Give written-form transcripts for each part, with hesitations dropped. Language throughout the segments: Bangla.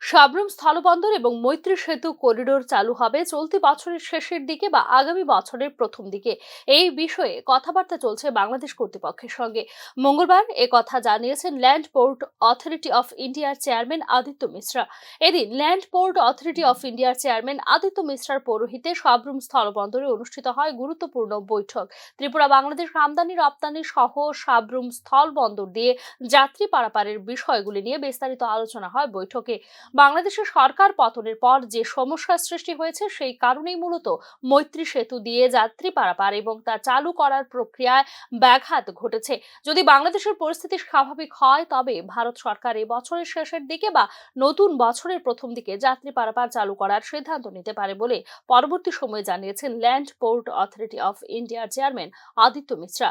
সাবরুম স্থলবন্দর এবং মৈত্রী সেতু করিডোর চালু হবে চলতি বছরের শেষের দিকে বা আগামী বছরের প্রথম দিকে। এই বিষয়ে কথাবার্তা চলছে বাংলাদেশ কর্তৃপক্ষের সঙ্গে। মঙ্গলবার কথা জানিয়েছেন ল্যান্ড পোর্ট অথরিটি অফ ইন্ডিয়ার চেয়ারম্যান আদিত্য মিশ্রা। এদিন ল্যান্ড পোর্ট অথরিটি অফ ইন্ডিয়ার চেয়ারম্যান আদিত্য মিশ্রার পৌরোহিত্যে সাবরুম স্থলবন্দরে অনুষ্ঠিত হয় গুরুত্বপূর্ণ বৈঠক। ত্রিপুরা বাংলাদেশ আমদানি রপ্তানি সহ সাবরুম স্থলবন্দর দিয়ে যাত্রী পারাপারের বিষয়গুলি নিয়ে বিস্তারিত আলোচনা হয় বৈঠকে। বাংলাদেশের সরকার পতনের পর যে সমস্যার সৃষ্টি হয়েছে সেই কারণেই মূলত মৈত্রী সেতু দিয়ে যাত্রী পারাপার এবং তা চালু করার প্রক্রিয়ায় ব্যাঘাত ঘটেছে। যদি বাংলাদেশের পরিস্থিতি স্বাভাবিক হয় তবে ভারত সরকার এই বছরের শেষের দিকে বা নতুন বছরের প্রথম দিকে যাত্রী পারাপার চালু করার সিদ্ধান্ত নিতে পারে বলে পরবর্তী সময়ে জানিয়েছেন land port authority of India chairman Aditya Mishra.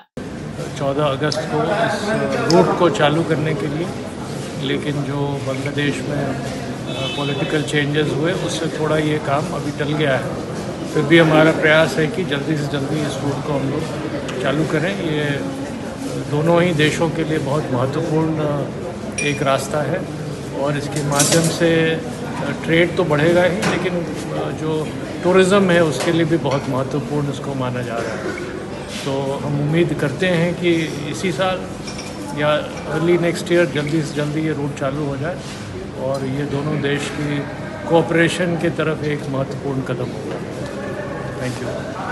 14 अगस्त को इस रूट को चालू करने के लिए, लेकिन जो बांग्लादेश में पॉलिटिकल चेंजेस हुए उससे थोड़ा ये काम अभी टल गया है। फिर भी हमारा प्रयास है कि जल्दी से जल्दी इस रूट को हम लोग चालू करें। ये दोनों ही देशों के लिए बहुत महत्वपूर्ण एक रास्ता है और इसके माध्यम से ट्रेड तो बढ़ेगा ही, लेकिन जो टूरिज़्म है उसके लिए भी बहुत महत्वपूर्ण इसको माना जा रहा है। तो हम उम्मीद करते हैं कि इसी साल या अर्ली नेक्स्ट ईयर जल्दी से जल्दी ये रूट चालू हो जाए और ये दोनों देश की कोऑपरेशन की तरफ एक महत्वपूर्ण कदम होगा। Thank you.